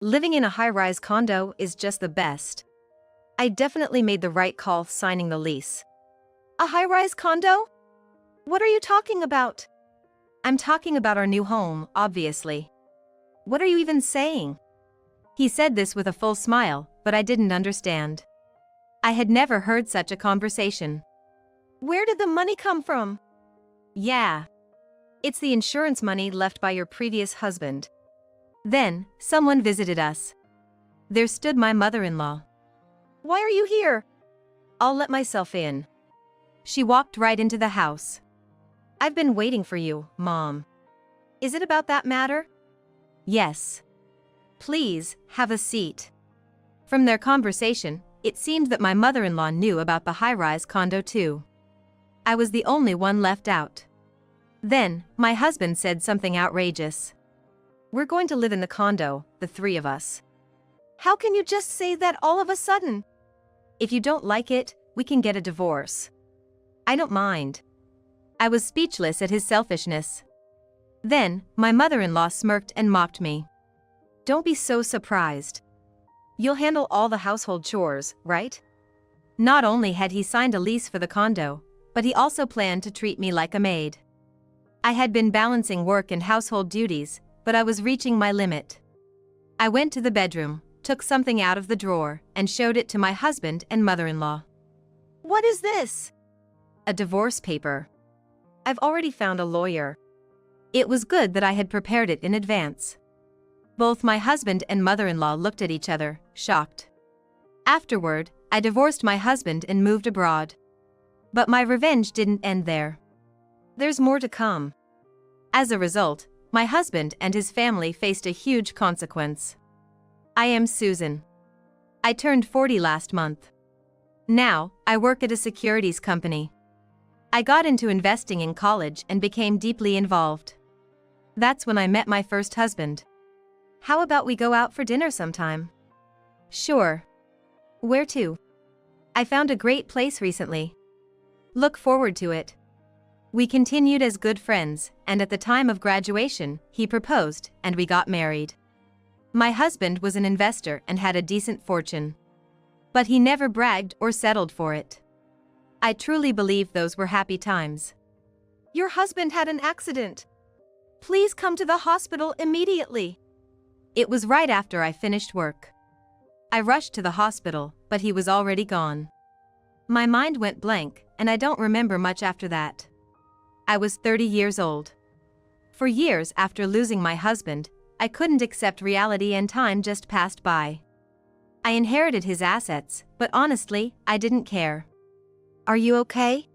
Living in a high-rise condo is just the best. I definitely made the right call signing the lease. A high-rise condo? What are you talking about? I'm talking about our new home, obviously. What are you even saying? He said this with a full smile, but I didn't understand. I had never heard such a conversation. Where did the money come from? Yeah. It's the insurance money left by your previous husband. Then, someone visited us. There stood my mother-in-law. Why are you here? I'll let myself in. She walked right into the house. I've been waiting for you, Mom. Is it about that matter? Yes. Please, have a seat. From their conversation, it seemed that my mother-in-law knew about the high-rise condo too. I was the only one left out. Then, my husband said something outrageous. We're going to live in the condo, the three of us. How can you just say that all of a sudden? If you don't like it, we can get a divorce. I don't mind. I was speechless at his selfishness. Then, my mother-in-law smirked and mocked me. Don't be so surprised. You'll handle all the household chores, right? Not only had he signed a lease for the condo, but he also planned to treat me like a maid. I had been balancing work and household duties, but I was reaching my limit. I went to the bedroom, took something out of the drawer, and showed it to my husband and mother-in-law. What is this? A divorce paper. I've already found a lawyer. It was good that I had prepared it in advance. Both my husband and mother-in-law looked at each other, shocked. Afterward, I divorced my husband and moved abroad. But my revenge didn't end there. There's more to come. As a result, my husband and his family faced a huge consequence. I am Susan. I turned 40 last month. Now, I work at a securities company. I got into investing in college and became deeply involved. That's when I met my first husband. How about we go out for dinner sometime? Sure. Where to? I found a great place recently. Look forward to it. We continued as good friends, and at the time of graduation, he proposed, and we got married. My husband was an investor and had a decent fortune. But he never bragged or settled for it. I truly believe those were happy times. Your husband had an accident. Please come to the hospital immediately. It was right after I finished work. I rushed to the hospital, but he was already gone. My mind went blank, and I don't remember much after that. I was 30 years old. For years after losing my husband, I couldn't accept reality and time just passed by. I inherited his assets, but honestly, I didn't care. Are you okay?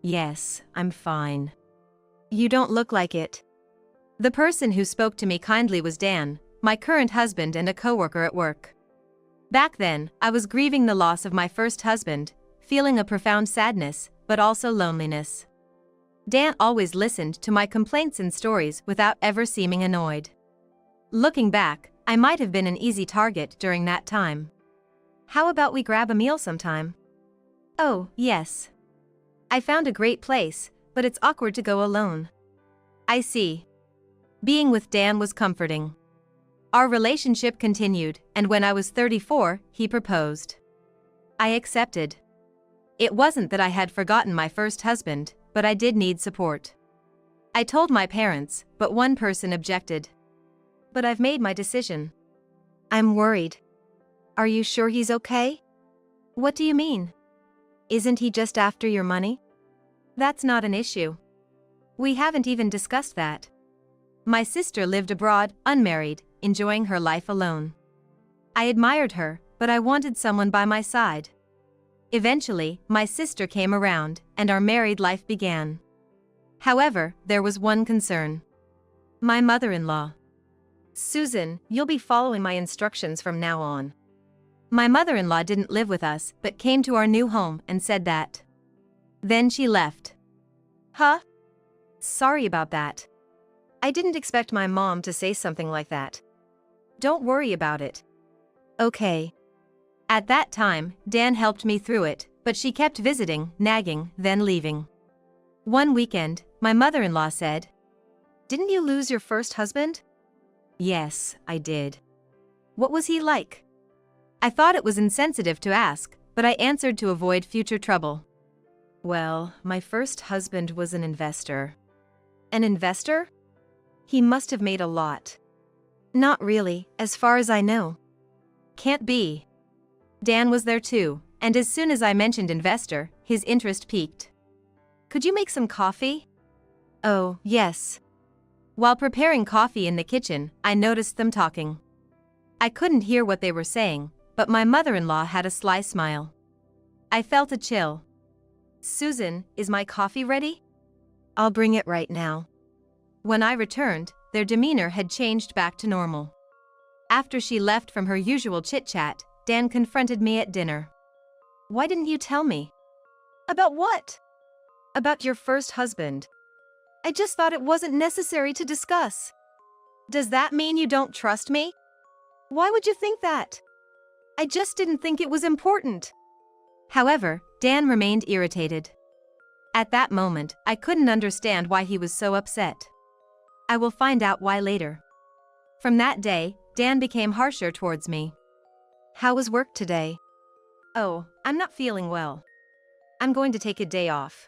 Yes, I'm fine. You don't look like it. The person who spoke to me kindly was Dan, my current husband and a coworker at work. Back then, I was grieving the loss of my first husband, feeling a profound sadness, but also loneliness. Dan always listened to my complaints and stories without ever seeming annoyed. Looking back, I might have been an easy target during that time. How about we grab a meal sometime? Oh, yes. I found a great place, but it's awkward to go alone. I see. Being with Dan was comforting. Our relationship continued, and when I was 34, he proposed. I accepted. It wasn't that I had forgotten my first husband, but I did need support. I told my parents, but one person objected. But I've made my decision. I'm worried. Are you sure he's okay? What do you mean? Isn't he just after your money? That's not an issue. We haven't even discussed that. My sister lived abroad, unmarried, enjoying her life alone. I admired her, but I wanted someone by my side. Eventually, my sister came around, and our married life began. However, there was one concern. My mother-in-law. Susan, you'll be following my instructions from now on. My mother-in-law didn't live with us, but came to our new home and said that. Then she left. Huh? Sorry about that. I didn't expect my mom to say something like that. Don't worry about it. Okay. At that time, Dan helped me through it, but she kept visiting, nagging, then leaving. One weekend, my mother-in-law said, "Didn't you lose your first husband?" Yes, I did. What was he like? I thought it was insensitive to ask, but I answered to avoid future trouble. Well, my first husband was an investor. An investor? He must have made a lot. Not really, as far as I know. Can't be. Dan was there too, and as soon as I mentioned investor, his interest piqued. Could you make some coffee? Oh, yes. While preparing coffee in the kitchen, I noticed them talking. I couldn't hear what they were saying, but my mother-in-law had a sly smile. I felt a chill. Susan, is my coffee ready? I'll bring it right now. When I returned, their demeanor had changed back to normal. After she left from her usual chit-chat, Dan confronted me at dinner. Why didn't you tell me? About what? About your first husband. I just thought it wasn't necessary to discuss. Does that mean you don't trust me? Why would you think that? I just didn't think it was important. However, Dan remained irritated. At that moment, I couldn't understand why he was so upset. I will find out why later. From that day, Dan became harsher towards me. How was work today? Oh, I'm not feeling well. I'm going to take a day off.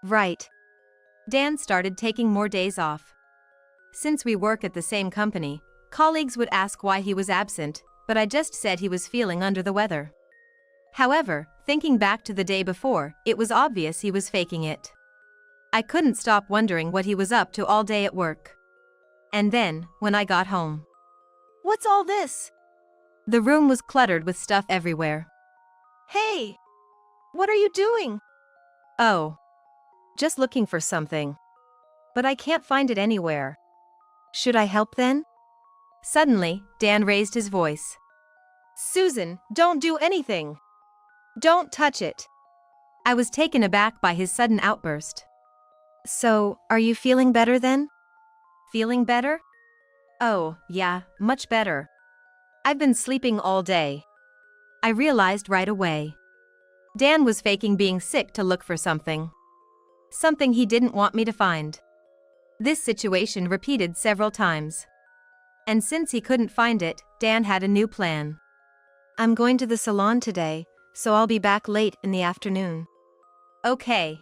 Right. Dan started taking more days off. Since we work at the same company, colleagues would ask why he was absent, but I just said he was feeling under the weather. However, thinking back to the day before, it was obvious he was faking it. I couldn't stop wondering what he was up to all day at work. And then, when I got home. What's all this? The room was cluttered with stuff everywhere. Hey! What are you doing? Oh. Just looking for something. But I can't find it anywhere. Should I help then? Suddenly, Dan raised his voice. Susan, don't do anything. Don't touch it. I was taken aback by his sudden outburst. So, are you feeling better then? Feeling better? Oh, yeah, much better. I've been sleeping all day. I realized right away. Dan was faking being sick to look for something. Something he didn't want me to find. This situation repeated several times. And since he couldn't find it, Dan had a new plan. I'm going to the salon today, so I'll be back late in the afternoon. Okay.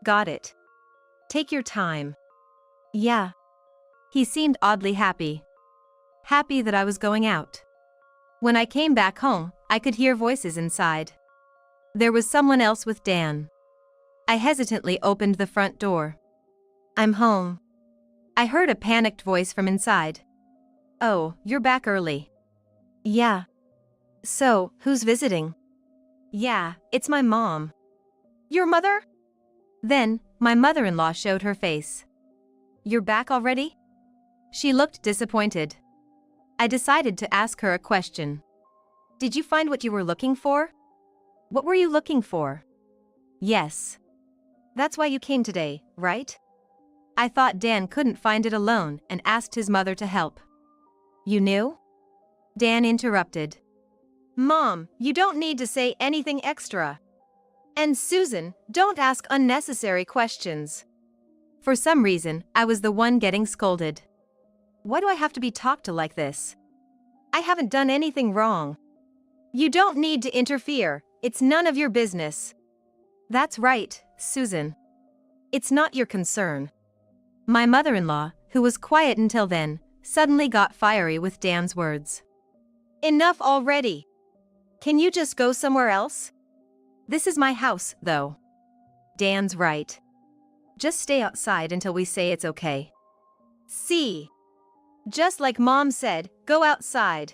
Got it. Take your time. Yeah. He seemed oddly happy. Happy that I was going out. When I came back home, I could hear voices inside. There was someone else with Dan. I hesitantly opened the front door. I'm home. I heard a panicked voice from inside. Oh, you're back early. Yeah. So, who's visiting? Yeah, it's my mom. Your mother? Then, my mother-in-law showed her face. You're back already? She looked disappointed. I decided to ask her a question. Did you find what you were looking for? What were you looking for? Yes. That's why you came today, right? I thought Dan couldn't find it alone and asked his mother to help. You knew? Dan interrupted. Mom, you don't need to say anything extra. And Susan, don't ask unnecessary questions. For some reason, I was the one getting scolded. Why do I have to be talked to like this? I haven't done anything wrong. You don't need to interfere, it's none of your business. That's right, Susan. It's not your concern. My mother-in-law, who was quiet until then, suddenly got fiery with Dan's words. Enough already. Can you just go somewhere else? This is my house, though. Dan's right. Just stay outside until we say it's okay. See? Just like Mom said, go outside.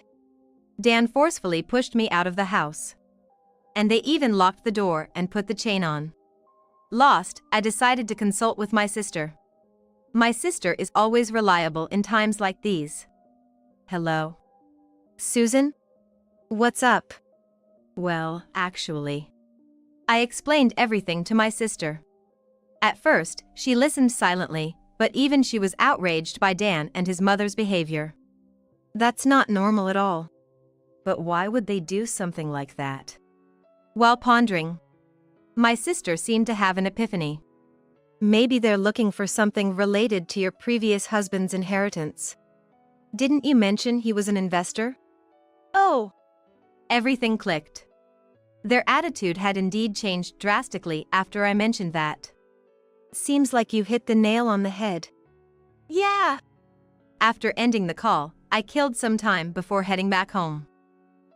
Dan forcefully pushed me out of the house. And they even locked the door and put the chain on. Lost, I decided to consult with my sister. My sister is always reliable in times like these. Hello? Susan? What's up? Well, actually. I explained everything to my sister. At first, she listened silently, but even she was outraged by Dan and his mother's behavior. That's not normal at all. But why would they do something like that? While pondering, my sister seemed to have an epiphany. Maybe they're looking for something related to your previous husband's inheritance. Didn't you mention he was an investor? Oh! Everything clicked. Their attitude had indeed changed drastically after I mentioned that. Seems like you hit the nail on the head. Yeah. After ending the call, I killed some time before heading back home.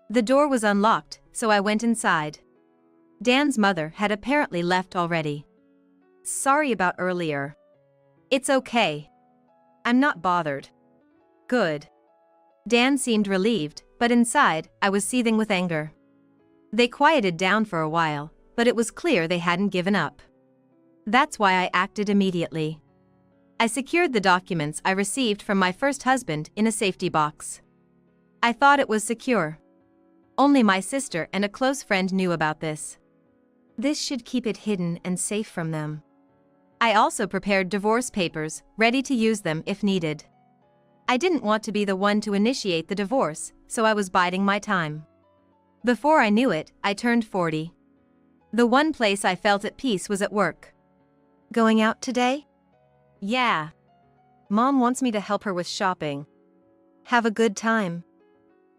The door was unlocked, so I went inside. Dan's mother had apparently left already. Sorry about earlier. It's okay. I'm not bothered. Good. Dan seemed relieved, but inside, I was seething with anger. They quieted down for a while, but it was clear they hadn't given up. That's why I acted immediately. I secured the documents I received from my first husband in a safety box. I thought it was secure. Only my sister and a close friend knew about this. This should keep it hidden and safe from them. I also prepared divorce papers, ready to use them if needed. I didn't want to be the one to initiate the divorce, so I was biding my time. Before I knew it, I turned 40. The one place I felt at peace was at work. Going out today? Yeah. Mom wants me to help her with shopping. Have a good time.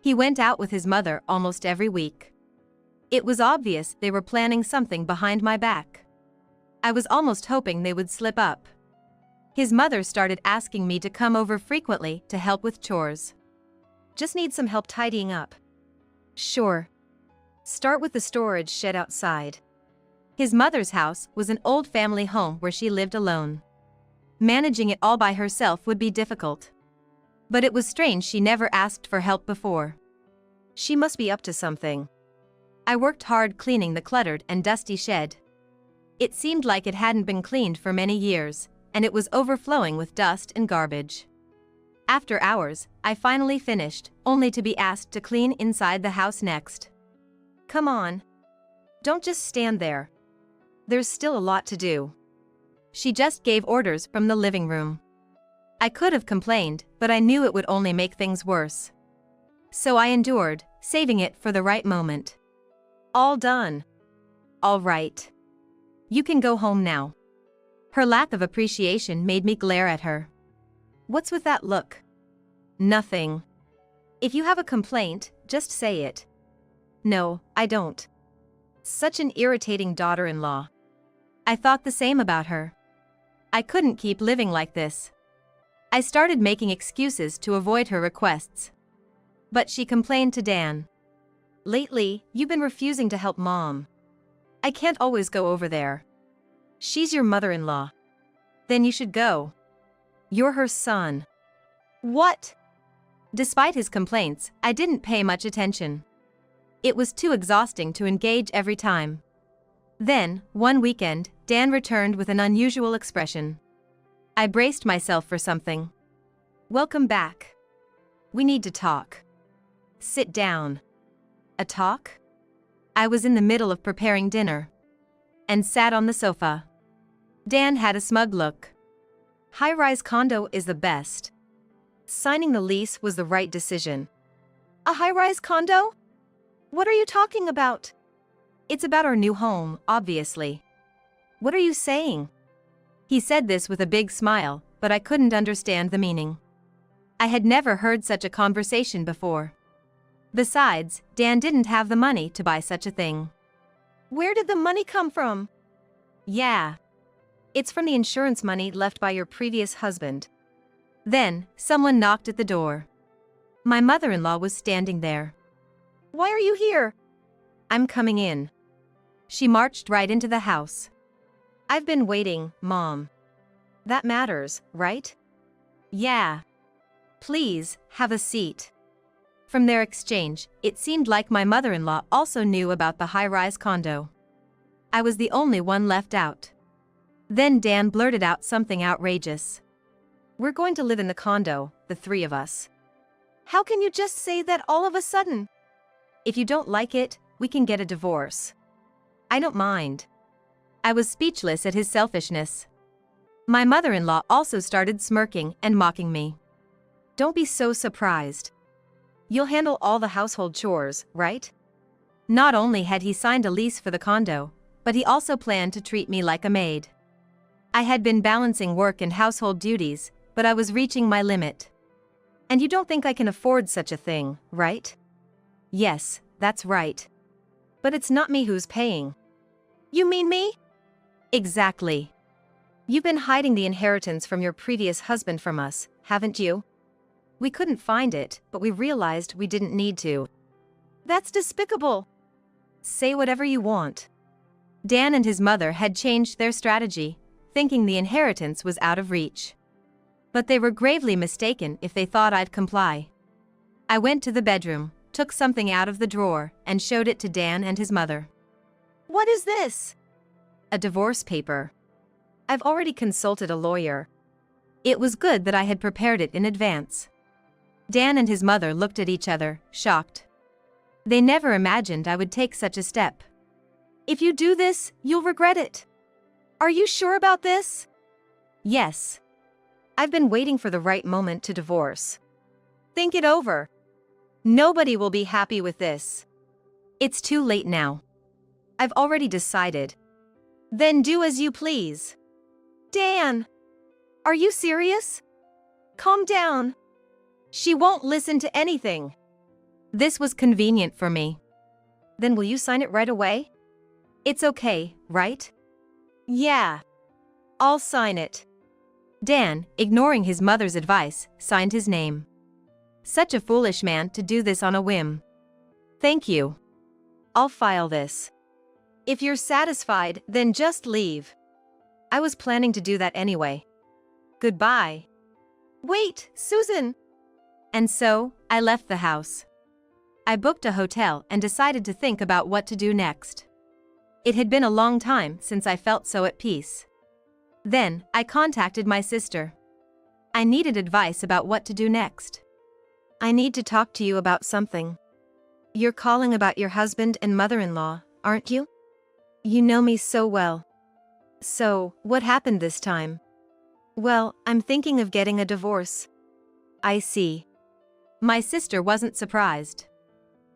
He went out with his mother almost every week. It was obvious they were planning something behind my back. I was almost hoping they would slip up. His mother started asking me to come over frequently to help with chores. Just need some help tidying up. Sure. Start with the storage shed outside. His mother's house was an old family home where she lived alone. Managing it all by herself would be difficult. But it was strange she never asked for help before. She must be up to something. I worked hard cleaning the cluttered and dusty shed. It seemed like it hadn't been cleaned for many years, and it was overflowing with dust and garbage. After hours, I finally finished, only to be asked to clean inside the house next. Come on. Don't just stand there. There's still a lot to do. She just gave orders from the living room. I could have complained, but I knew it would only make things worse. So I endured, saving it for the right moment. All done. All right. You can go home now. Her lack of appreciation made me glare at her. What's with that look? Nothing. If you have a complaint, just say it. No, I don't. Such an irritating daughter-in-law. I thought the same about her. I couldn't keep living like this. I started making excuses to avoid her requests. But she complained to Dan. Lately, you've been refusing to help Mom. I can't always go over there. She's your mother-in-law. Then you should go. You're her son. What? Despite his complaints, I didn't pay much attention. It was too exhausting to engage every time. Then, one weekend, Dan returned with an unusual expression. I braced myself for something. Welcome back. We need to talk. Sit down. A talk? I was in the middle of preparing dinner. And sat on the sofa. Dan had a smug look. High-rise condo is the best. Signing the lease was the right decision. A high-rise condo? What are you talking about? It's about our new home, obviously. What are you saying? He said this with a big smile, but I couldn't understand the meaning. I had never heard such a conversation before. Besides, Dan didn't have the money to buy such a thing. Where did the money come from? Yeah. It's from the insurance money left by your previous husband. Then, someone knocked at the door. My mother-in-law was standing there. Why are you here? I'm coming in. She marched right into the house. I've been waiting, Mom. That matters, right? Yeah. Please, have a seat. From their exchange, it seemed like my mother-in-law also knew about the high-rise condo. I was the only one left out. Then Dan blurted out something outrageous. We're going to live in the condo, the three of us. How can you just say that all of a sudden? If you don't like it, we can get a divorce. I don't mind. I was speechless at his selfishness. My mother-in-law also started smirking and mocking me. Don't be so surprised. You'll handle all the household chores, right? Not only had he signed a lease for the condo, but he also planned to treat me like a maid. I had been balancing work and household duties, but I was reaching my limit. And you don't think I can afford such a thing, right? Yes, that's right. But it's not me who's paying. You mean me? Exactly. You've been hiding the inheritance from your previous husband from us, haven't you? We couldn't find it, but we realized we didn't need to. That's despicable. Say whatever you want. Dan and his mother had changed their strategy, thinking the inheritance was out of reach. But they were gravely mistaken if they thought I'd comply. I went to the bedroom, took something out of the drawer, and showed it to Dan and his mother. What is this? A divorce paper. I've already consulted a lawyer. It was good that I had prepared it in advance. Dan and his mother looked at each other, shocked. They never imagined I would take such a step. If you do this, you'll regret it. Are you sure about this? Yes. I've been waiting for the right moment to divorce. Think it over. Nobody will be happy with this. It's too late now. I've already decided. Then do as you please. Dan! Are you serious? Calm down. She won't listen to anything. This was convenient for me. Then will you sign it right away? It's okay, right? Yeah. I'll sign it. Dan, ignoring his mother's advice, signed his name. Such a foolish man to do this on a whim. Thank you. I'll file this. If you're satisfied, then just leave. I was planning to do that anyway. Goodbye. Wait, Susan! And so, I left the house. I booked a hotel and decided to think about what to do next. It had been a long time since I felt so at peace. Then, I contacted my sister. I needed advice about what to do next. I need to talk to you about something. You're calling about your husband and mother-in-law, aren't you? You know me so well. So, what happened this time? Well, I'm thinking of getting a divorce. I see. My sister wasn't surprised.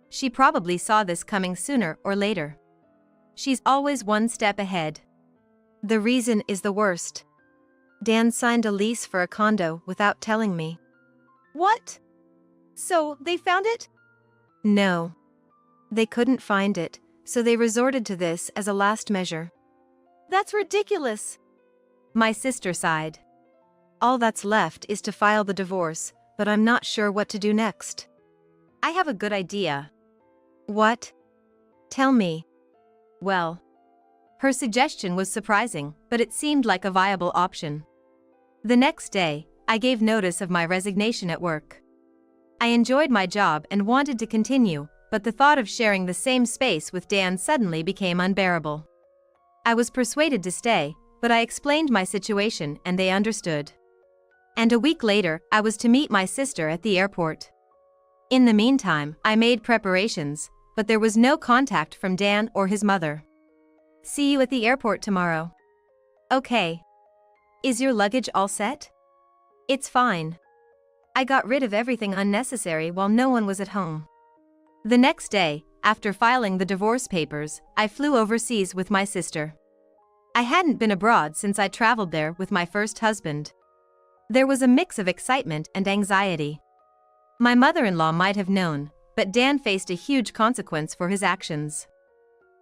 She probably saw this coming sooner or later. She's always one step ahead. The reason is the worst. Dan signed a lease for a condo without telling me. What? So, they found it? No. They couldn't find it, so they resorted to this as a last measure. That's ridiculous. My sister sighed. All that's left is to file the divorce, but I'm not sure what to do next. I have a good idea. What? Tell me. Well, her suggestion was surprising, but it seemed like a viable option. The next day, I gave notice of my resignation at work. I enjoyed my job and wanted to continue, but the thought of sharing the same space with Dan suddenly became unbearable. I was persuaded to stay, but I explained my situation and they understood. And a week later, I was to meet my sister at the airport. In the meantime, I made preparations, but there was no contact from Dan or his mother. See you at the airport tomorrow. Okay. Is your luggage all set? It's fine. I got rid of everything unnecessary while no one was at home. The next day, after filing the divorce papers, I flew overseas with my sister. I hadn't been abroad since I traveled there with my first husband. There was a mix of excitement and anxiety. My mother-in-law might have known, but Dan faced a huge consequence for his actions.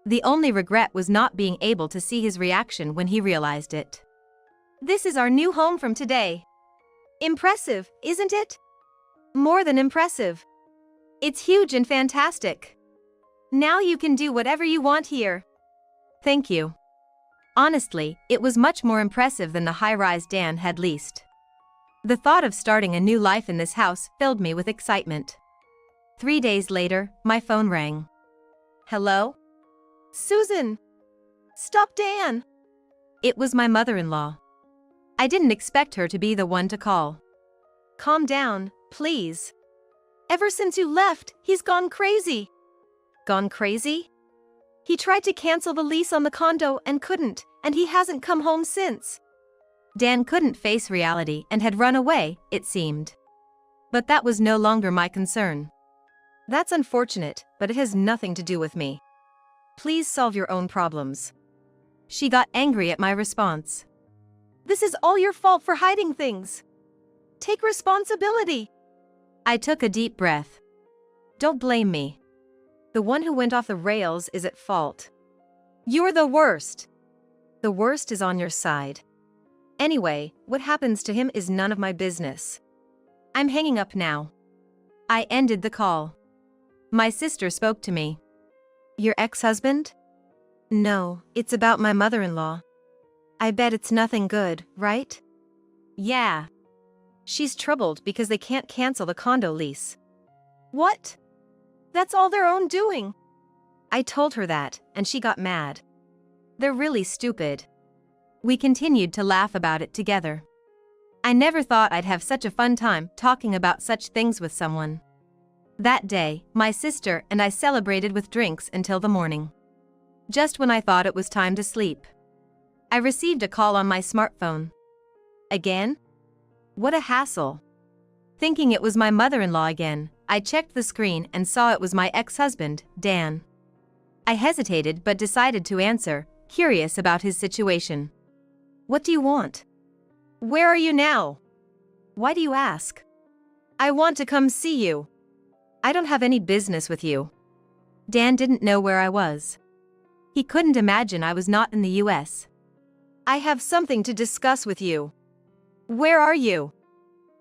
The only regret was not being able to see his reaction when he realized it. This is our new home from today. Impressive, isn't it? More than impressive. It's huge and fantastic. Now you can do whatever you want here. Thank you. Honestly, it was much more impressive than the high-rise Dan had leased. The thought of starting a new life in this house filled me with excitement. 3 days later, my phone rang. Hello? Susan! Stop Dan! It was my mother-in-law. I didn't expect her to be the one to call. Calm down, please. Ever since you left, he's gone crazy. Gone crazy? He tried to cancel the lease on the condo and couldn't, and he hasn't come home since. Dan couldn't face reality and had run away, it seemed. But that was no longer my concern. That's unfortunate, but it has nothing to do with me. Please solve your own problems. She got angry at my response. This is all your fault for hiding things. Take responsibility. I took a deep breath. Don't blame me. The one who went off the rails is at fault. You're the worst. The worst is on your side. Anyway, what happens to him is none of my business. I'm hanging up now. I ended the call. My sister spoke to me. Your ex-husband? No, it's about my mother-in-law. I bet it's nothing good, right? Yeah. She's troubled because they can't cancel the condo lease. What? That's all their own doing. I told her that, and she got mad. They're really stupid. We continued to laugh about it together. I never thought I'd have such a fun time talking about such things with someone. That day, my sister and I celebrated with drinks until the morning. Just when I thought it was time to sleep, I received a call on my smartphone. Again? What a hassle. Thinking it was my mother-in-law again, I checked the screen and saw it was my ex-husband, Dan. I hesitated but decided to answer, curious about his situation. What do you want? Where are you now? Why do you ask? I want to come see you. I don't have any business with you. Dan didn't know where I was. He couldn't imagine I was not in the US. I have something to discuss with you. Where are you?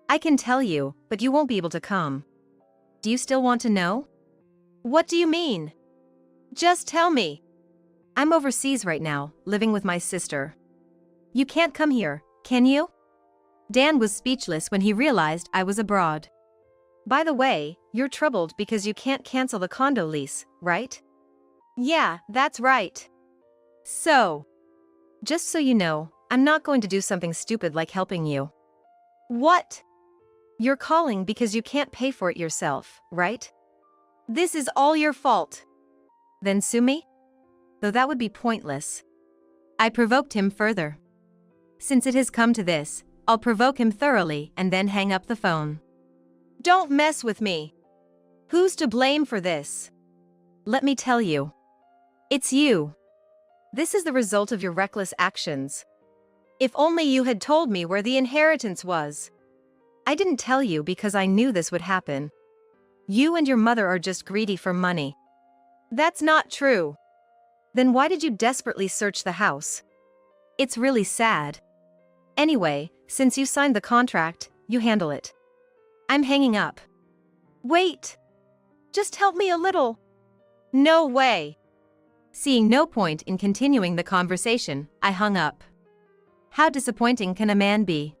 I can tell you, but you won't be able to come. Do you still want to know? What do you mean? Just tell me. I'm overseas right now, living with my sister. You can't come here, can you? Dan was speechless when he realized I was abroad. By the way, you're troubled because you can't cancel the condo lease, right? Yeah, that's right. So, just so you know, I'm not going to do something stupid like helping you. What? You're calling because you can't pay for it yourself, right? This is all your fault. Then sue me? Though that would be pointless. I provoked him further. Since it has come to this, I'll provoke him thoroughly and then hang up the phone. Don't mess with me. Who's to blame for this? Let me tell you. It's you. This is the result of your reckless actions. If only you had told me where the inheritance was. I didn't tell you because I knew this would happen. You and your mother are just greedy for money. That's not true. Then why did you desperately search the house? It's really sad. Anyway, since you signed the contract, you handle it. I'm hanging up. Wait. Just help me a little. No way. Seeing no point in continuing the conversation, I hung up. How disappointing can a man be?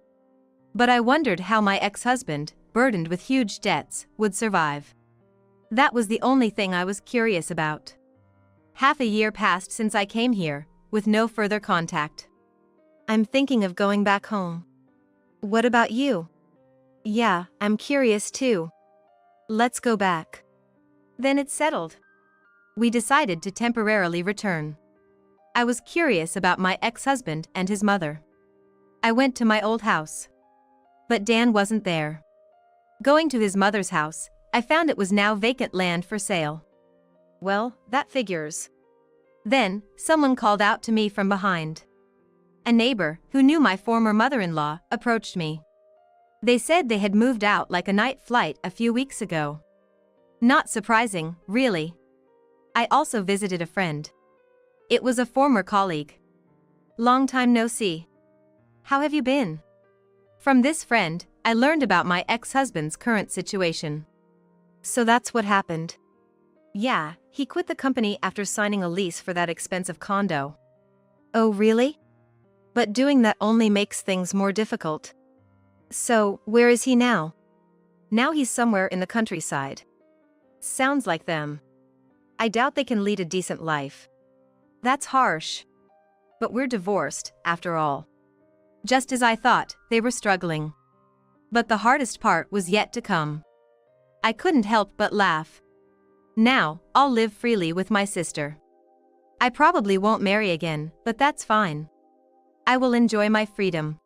But I wondered how my ex-husband, burdened with huge debts, would survive. That was the only thing I was curious about. Half a year passed since I came here, with no further contact. I'm thinking of going back home. What about you? Yeah, I'm curious too. Let's go back. Then it's settled. We decided to temporarily return. I was curious about my ex-husband and his mother. I went to my old house. But Dan wasn't there. Going to his mother's house, I found it was now vacant land for sale. Well, that figures. Then, someone called out to me from behind. A neighbor, who knew my former mother-in-law, approached me. They said they had moved out like a night flight a few weeks ago. Not surprising, really. I also visited a friend. It was a former colleague. Long time no see. How have you been? From this friend, I learned about my ex-husband's current situation. So that's what happened. Yeah, he quit the company after signing a lease for that expensive condo. Oh really? But doing that only makes things more difficult. So, where is he now? Now he's somewhere in the countryside. Sounds like them. I doubt they can lead a decent life. That's harsh. But we're divorced, after all. Just as I thought, they were struggling. But the hardest part was yet to come. I couldn't help but laugh. Now, I'll live freely with my sister. I probably won't marry again, but that's fine. I will enjoy my freedom.